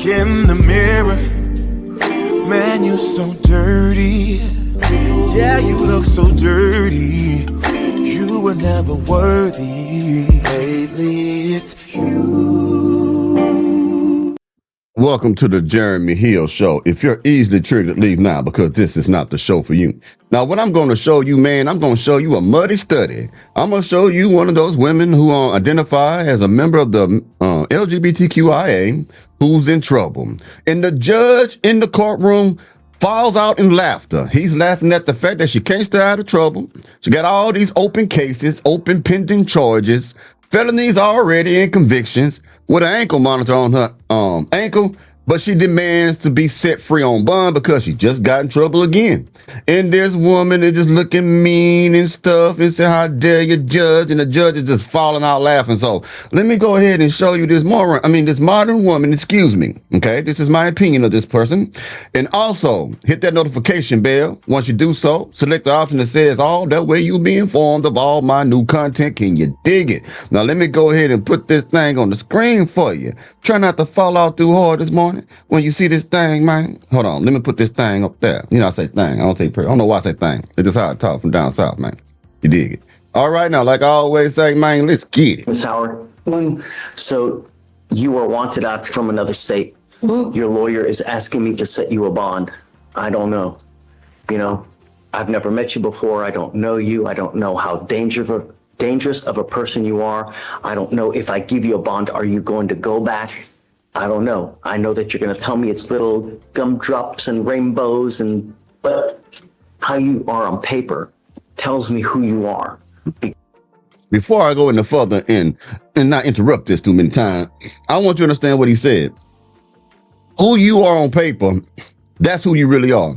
in the mirror, man, you're so dirty. Yeah, you look so dirty. You were never worthy. Lately, it's you. Welcome to the Jeremy Hill Show. If you're easily triggered, leave now, because this is not the show for you. Now, what I'm going to show you, man, I'm going to show you a muddy study. I'm going to show you one of those women who identify as a member of the LGBTQIA who's in trouble. And the judge in the courtroom falls out in laughter. He's laughing at the fact that she can't stay out of trouble. She got all these open cases, open pending charges, felonies already and convictions, with an ankle monitor on her ankle, but she demands to be set free on bond because she just got in trouble again. And this woman is just looking mean and stuff and say, "How dare you, judge?" And the judge is just falling out laughing. So let me go ahead and show you this modern woman, excuse me. Okay, this is my opinion of this person. And also hit that notification bell. Once you do so, select the option that says all. That way you'll be informed of all my new content. Can you dig it? Now let me go ahead and put this thing on the screen for you. Try not to fall out too hard this morning when you see this thing, man. Hold on, let me put this thing up there. You know, I say thing, I don't say prayer. I don't know why I say thing. It's just how I talk from down south, man. You dig it? All right, now, like I always say, man, let's get it. Ms. Howard, so you are wanted out from another state. Your lawyer is asking me to set you a bond. I don't know. You know, I've never met you before. I don't know you. I don't know how dangerous of a person you are. I don't know if I give you a bond, are you going to go back? I don't know. I know that you're going to tell me it's little gumdrops and rainbows, but how you are on paper tells me who you are. Before I go any further and not interrupt this too many times, I want you to understand what he said. Who you are on paper, that's who you really are.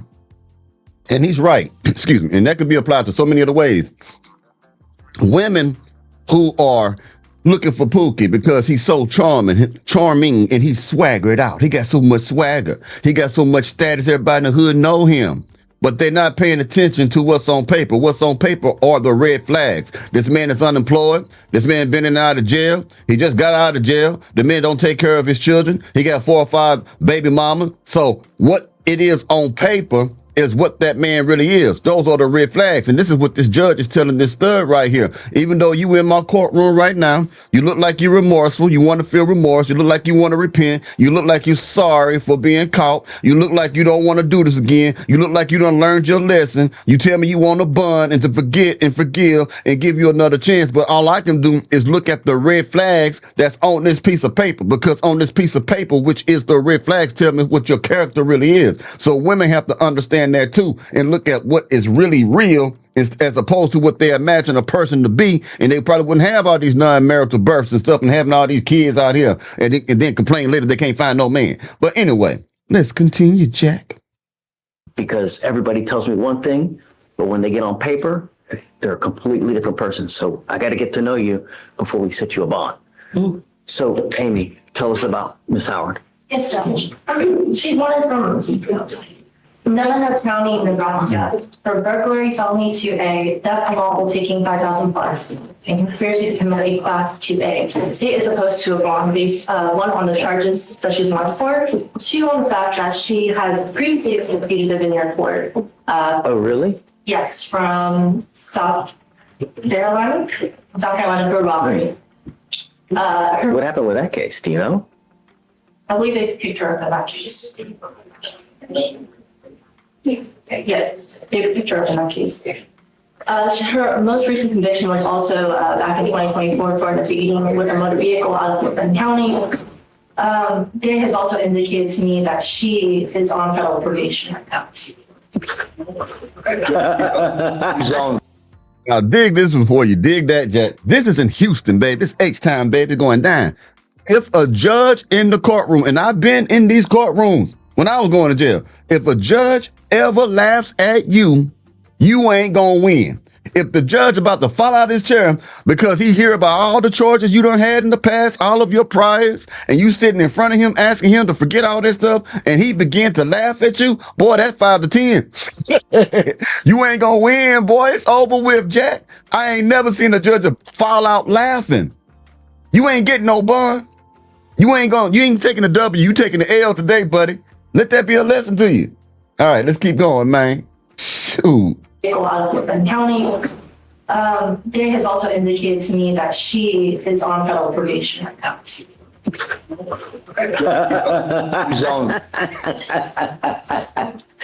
And he's right. Excuse me. And that could be applied to so many other ways. Women who are looking for Pookie because he's so charming, and he's swaggered out. He got so much swagger. He got so much status. Everybody in the hood know him. But they're not paying attention to what's on paper. What's on paper are the red flags. This man is unemployed. This man been in and out of jail. He just got out of jail. The man don't take care of his children. He got 4 or 5 baby mamas. So what it is on paper is what that man really is. Those are the red flags. And this is what this judge is telling this stud right here. Even though you in my courtroom right now, you look like you're remorseful. You want to feel remorse. You look like you want to repent. You look like you're sorry for being caught. You look like you don't want to do this again. You look like you done learned your lesson. You tell me you want to bond and to forget and forgive and give you another chance. But all I can do is look at the red flags that's on this piece of paper, because on this piece of paper, which is the red flags, tell me what your character really is. So women have to understand that too, and look at what is really real as opposed to what they imagine a person to be. And they probably wouldn't have all these non-marital births and stuff and having all these kids out here and then complain later they can't find no man. But anyway, let's continue, Jack. Because everybody tells me one thing, but when they get on paper, they're a completely different person. So I got to get to know you before we set you a bond. So Amy, tell us about Miss Howard. Yes, Judge. She's wanted from Navajo County, Nebraska for burglary, felony 2A, theft unlawful taking 5,000 plus, and conspiracy to commit a class 2A. The state is opposed to a bond based, 1 on the charges that she's wanted for, 2 on the fact that she has previously been a fugitive in your court. Oh, really? Yes, from South Carolina for robbery. What happened with that case? Do you know? I believe they picked her up in that case. Yes, they picked her up in that case. Her most recent conviction was also back in 2024 for an beating with a motor vehicle out of Fulton County. Day has also indicated to me that she is on federal probation right now. Now dig this before you dig that, Jack. This is in Houston, baby. This H-time, baby, going down. If a judge in the courtroom, and I've been in these courtrooms when I was going to jail, if a judge ever laughs at you, you ain't gonna win. If the judge about to fall out of his chair because he hear about all the charges you done had in the past, all of your priors, and you sitting in front of him asking him to forget all that stuff, and he begin to laugh at you, boy, that's 5 to 10. You ain't gonna win, boy. It's over with, Jack. I ain't never seen a judge fall out laughing. You ain't getting no bond. You ain't taking a W, you taking the L today, buddy. Let that be a lesson to you. All right, let's keep going, man. Shoot. And county, Jay has also indicated to me that she is on federal probation right now. She's on.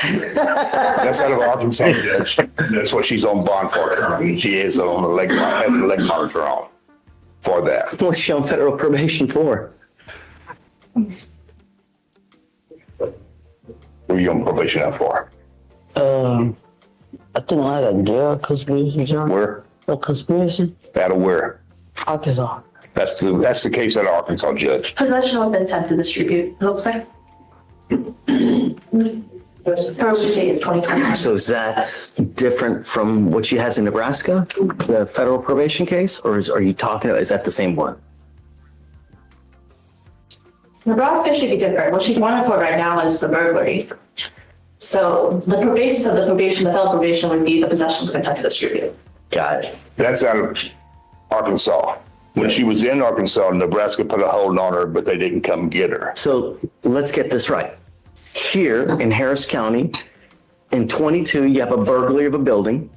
That's out of Arkansas, Judge. That's what she's on bond for. She is on the leg, has the leg monitor on for that. What's she on federal probation for? What are you on probation out for? I think like a jail conspiracy, John. Where? A conspiracy? Out of where? Arkansas. That's the case at Arkansas, Judge. Possession with intent to distribute, it looks like. Her state is 2020. So is that different from what she has in Nebraska, the federal probation case, or are you talking about, is that the same one? Nebraska should be different. What she's wanted for right now is the burglary. So the basis of the probation, the federal probation would be the possession with intent to distribute. Got it. That's out of Arkansas. When she was in Arkansas, Nebraska put a hold on her, but they didn't come get her. So let's get this right. Here in Harris County, in 22, you have a burglary of a building,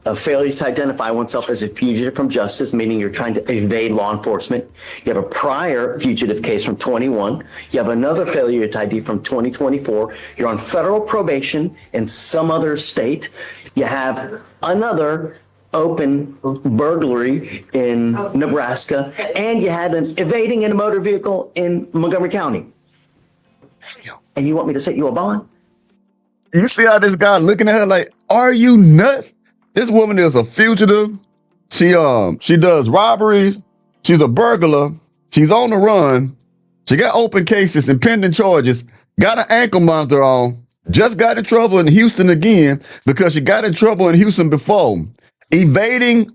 a failure to identify oneself as a fugitive from justice, meaning you're trying to evade law enforcement. You have a prior fugitive case from 21. You have another failure to ID from 2024. You're on federal probation in some other state. You have another open burglary in Nebraska, and you had an evading in a motor vehicle in Montgomery County. And you want me to set you a bond? You see how this guy looking at her like, are you nuts? This woman is a fugitive. She does robberies. She's a burglar. She's on the run. She got open cases and pending charges. Got an ankle monitor on. Just got in trouble in Houston again because she got in trouble in Houston before. Evading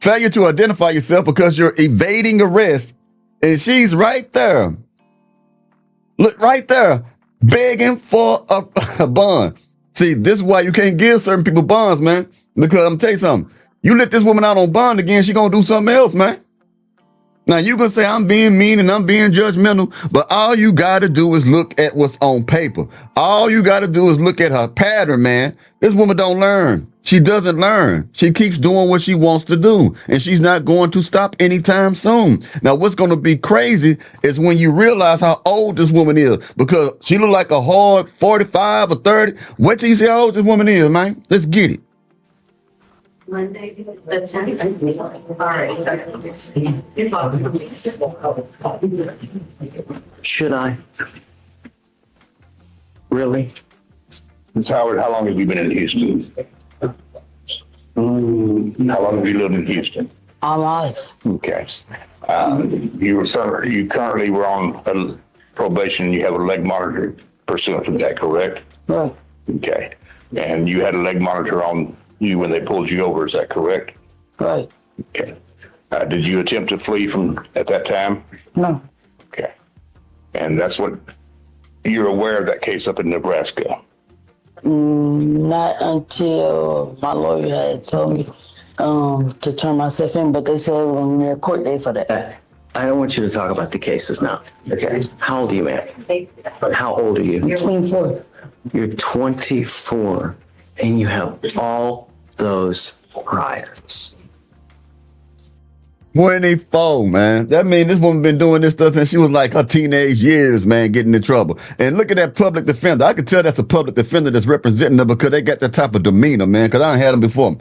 failure to identify yourself because you're evading arrest. And she's right there. Look right there, begging for a bond. See, this is why you can't give certain people bonds, man. Because I'm gonna tell you something. You let this woman out on bond again, she gonna do something else, man. Now you gonna say I'm being mean and I'm being judgmental, but all you gotta do is look at what's on paper. All you gotta do is look at her pattern, man. This woman don't learn. She doesn't learn. She keeps doing what she wants to do, and she's not going to stop anytime soon. Now, what's going to be crazy is when you realize how old this woman is, because she look like a hard 45 or 30. Wait till you see how old this woman is, man. Let's get it. Monday, that's all right. Should I? Really? Ms. Howard, how long have you been in Houston? How long have you lived in Houston? All life. Okay. You currently were on probation. You have a leg monitor pursuant to that, correct? Right. Okay. And you had a leg monitor on you when they pulled you over. Is that correct? Right. Okay. Did you attempt to flee from at that time? No. Okay. And that's what you're aware of that case up in Nebraska. Not until my lawyer had told me to turn myself in, but they said when we had a court date for that. I don't want you to talk about the cases now. Okay. How old are you, man? How old are you? 24. You're 24, and you have all those priors. 24, man. That means this woman been doing this stuff since she was like her teenage years, man, getting in trouble. And look at that public defender. I could tell that's a public defender that's representing her because they got that type of demeanor, man, because I ain't had him before.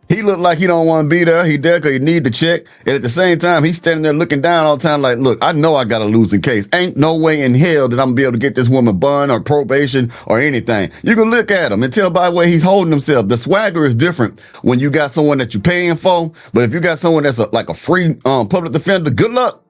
He looked like he don't want to be there. He there because he need the check. And at the same time, he's standing there looking down all the time like, look, I know I got a losing case. Ain't no way in hell that I'm going to be able to get this woman bond or probation or anything. You can look at him and tell by the way he's holding himself. The swagger is different when you got someone that you're paying for. But if you got someone that's like a free public defender, good luck.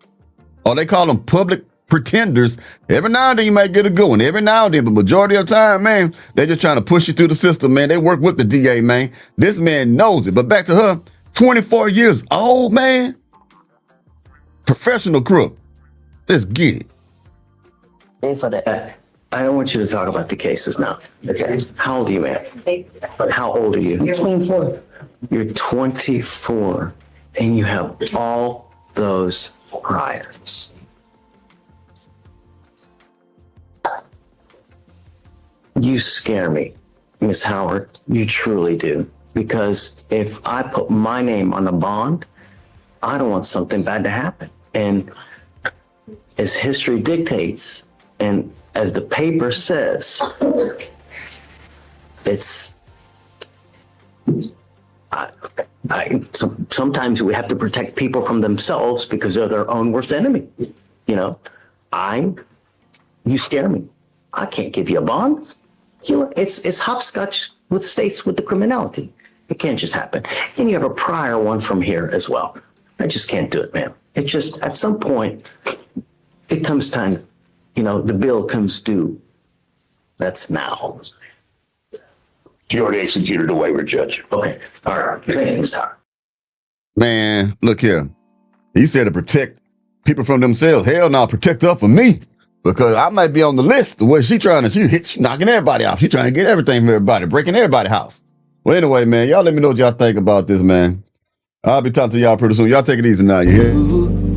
Or they call them public pretenders. Every now and then you might get a good one. Every now and then, but majority of the time, man, they're just trying to push you through the system, man. They work with the DA, man. This man knows it. But back to her, 24 years old, man. Professional crook. Let's get it. Date for that. I don't want you to talk about the cases now. Okay. How old are you, man? How old are you? 24. You're 24, and you have all those priors. You scare me, Miss Howard. You truly do. Because if I put my name on a bond, I don't want something bad to happen. And as history dictates, and as the paper says, it's, sometimes we have to protect people from themselves because they're their own worst enemy. You know, you scare me. I can't give you a bond. It's hopscotch with states with the criminality. It can't just happen. And you have a prior one from here as well. I just can't do it, man. It just, at some point, it comes time, you know, the bill comes due. That's now. She already executed the waiver, Judge. Okay, all right. Thank you, sir. Man, look here. He said to protect people from themselves. Hell no, protect her from me. Because I might be on the list the way she knocking everybody out. She trying to get everything from everybody, breaking everybody's house. Well, anyway, man, y'all let me know what y'all think about this, man. I'll be talking to y'all pretty soon. Y'all take it easy now, you hear?